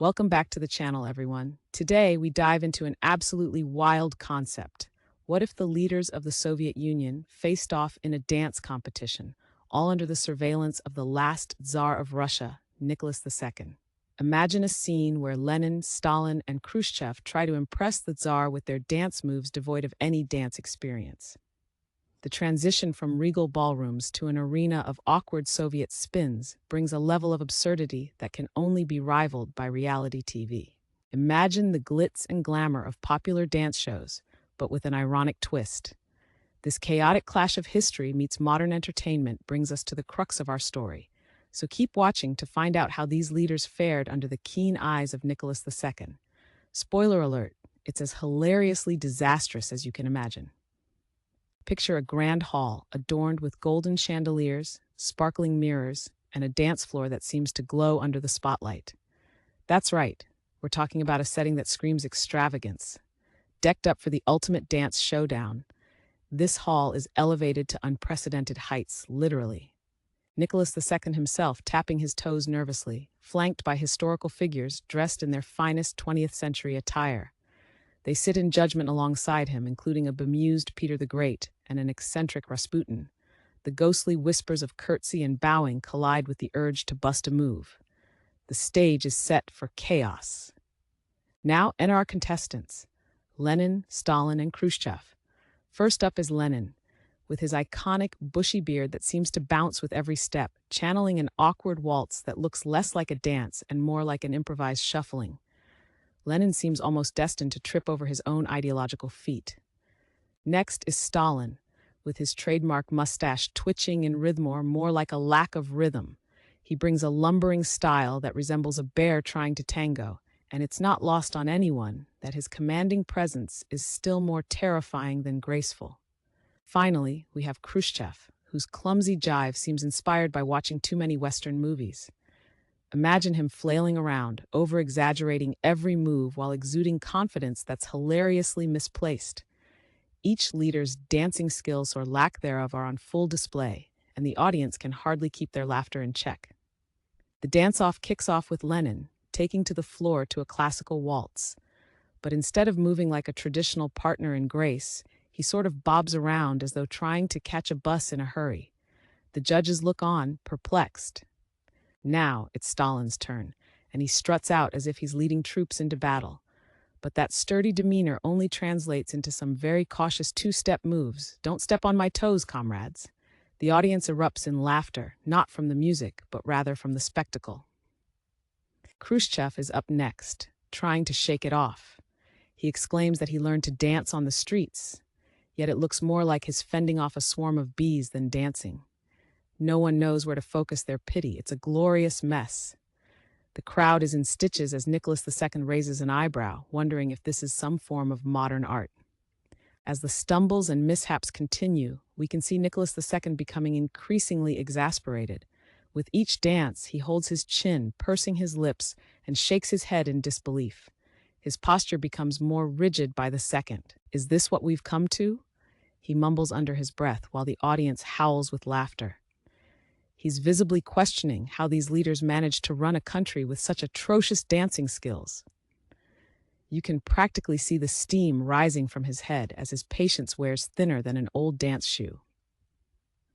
Welcome back to the channel, everyone. Today, we dive into an absolutely wild concept. What if the leaders of the Soviet Union faced off in a dance competition, all under the surveillance of the last Tsar of Russia, Nicholas II? Imagine a scene where Lenin, Stalin, and Khrushchev try to impress the Tsar with their dance moves devoid of any dance experience. The transition from regal ballrooms to an arena of awkward Soviet spins brings a level of absurdity that can only be rivaled by reality TV. Imagine the glitz and glamour of popular dance shows, but with an ironic twist. This chaotic clash of history meets modern entertainment brings us to the crux of our story. So keep watching to find out how these leaders fared under the keen eyes of Nicholas II. Spoiler alert, it's as hilariously disastrous as you can imagine. Picture a grand hall adorned with golden chandeliers, sparkling mirrors, and a dance floor that seems to glow under the spotlight. That's right, we're talking about a setting that screams extravagance. Decked up for the ultimate dance showdown, this hall is elevated to unprecedented heights, literally. Nicholas II himself tapping his toes nervously, flanked by historical figures dressed in their finest 20th century attire. They sit in judgment alongside him, including a bemused Peter the Great and an eccentric Rasputin. The ghostly whispers of curtsy and bowing collide with the urge to bust a move. The stage is set for chaos. Now enter our contestants, Lenin, Stalin, and Khrushchev. First up is Lenin, with his iconic bushy beard that seems to bounce with every step, channeling an awkward waltz that looks less like a dance and more like an improvised shuffling. Lenin seems almost destined to trip over his own ideological feet. Next is Stalin, with his trademark mustache twitching in rhythm or more like a lack of rhythm. He brings a lumbering style that resembles a bear trying to tango, and it's not lost on anyone that his commanding presence is still more terrifying than graceful. Finally, we have Khrushchev, whose clumsy jive seems inspired by watching too many Western movies. Imagine him flailing around, over-exaggerating every move while exuding confidence that's hilariously misplaced. Each leader's dancing skills or lack thereof are on full display, and the audience can hardly keep their laughter in check. The dance-off kicks off with Lenin, taking to the floor to a classical waltz. But instead of moving like a traditional partner in grace, he sort of bobs around as though trying to catch a bus in a hurry. The judges look on, perplexed. Now it's Stalin's turn, and he struts out as if he's leading troops into battle. But that sturdy demeanor only translates into some very cautious two-step moves. Don't step on my toes, comrades. The audience erupts in laughter, not from the music, but rather from the spectacle. Khrushchev is up next, trying to shake it off. He exclaims that he learned to dance on the streets, yet it looks more like his fending off a swarm of bees than dancing. No one knows where to focus their pity. It's a glorious mess. The crowd is in stitches as Nicholas II raises an eyebrow, wondering if this is some form of modern art. As the stumbles and mishaps continue, we can see Nicholas II becoming increasingly exasperated. With each dance, he holds his chin, pursing his lips, and shakes his head in disbelief. His posture becomes more rigid by the second. Is this what we've come to? He mumbles under his breath while the audience howls with laughter. He's visibly questioning how these leaders managed to run a country with such atrocious dancing skills. You can practically see the steam rising from his head as his patience wears thinner than an old dance shoe.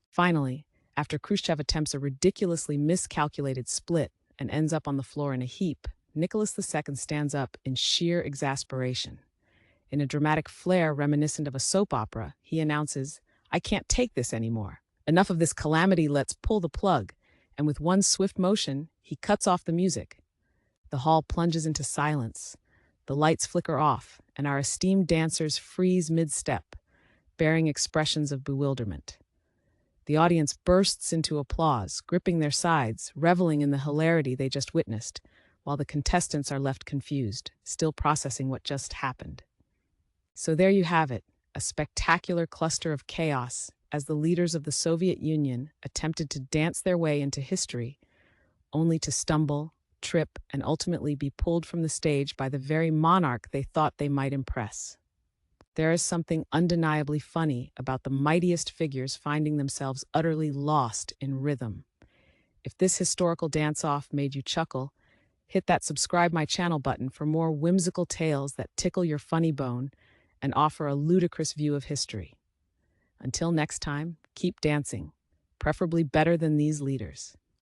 Finally, after Khrushchev attempts a ridiculously miscalculated split and ends up on the floor in a heap, Nicholas II stands up in sheer exasperation. In a dramatic flair reminiscent of a soap opera, he announces, "I can't take this anymore. Enough of this calamity, let's pull the plug," and with one swift motion, he cuts off the music. The hall plunges into silence. The lights flicker off, and our esteemed dancers freeze mid-step, bearing expressions of bewilderment. The audience bursts into applause, gripping their sides, reveling in the hilarity they just witnessed, while the contestants are left confused, still processing what just happened. So there you have it, a spectacular cluster of chaos, as the leaders of the Soviet Union attempted to dance their way into history, only to stumble, trip, and ultimately be pulled from the stage by the very monarch they thought they might impress. There is something undeniably funny about the mightiest figures finding themselves utterly lost in rhythm. If this historical dance-off made you chuckle, Hit that subscribe my channel button for more whimsical tales that tickle your funny bone and offer a ludicrous view of history. Until next time, keep dancing, preferably better than these leaders.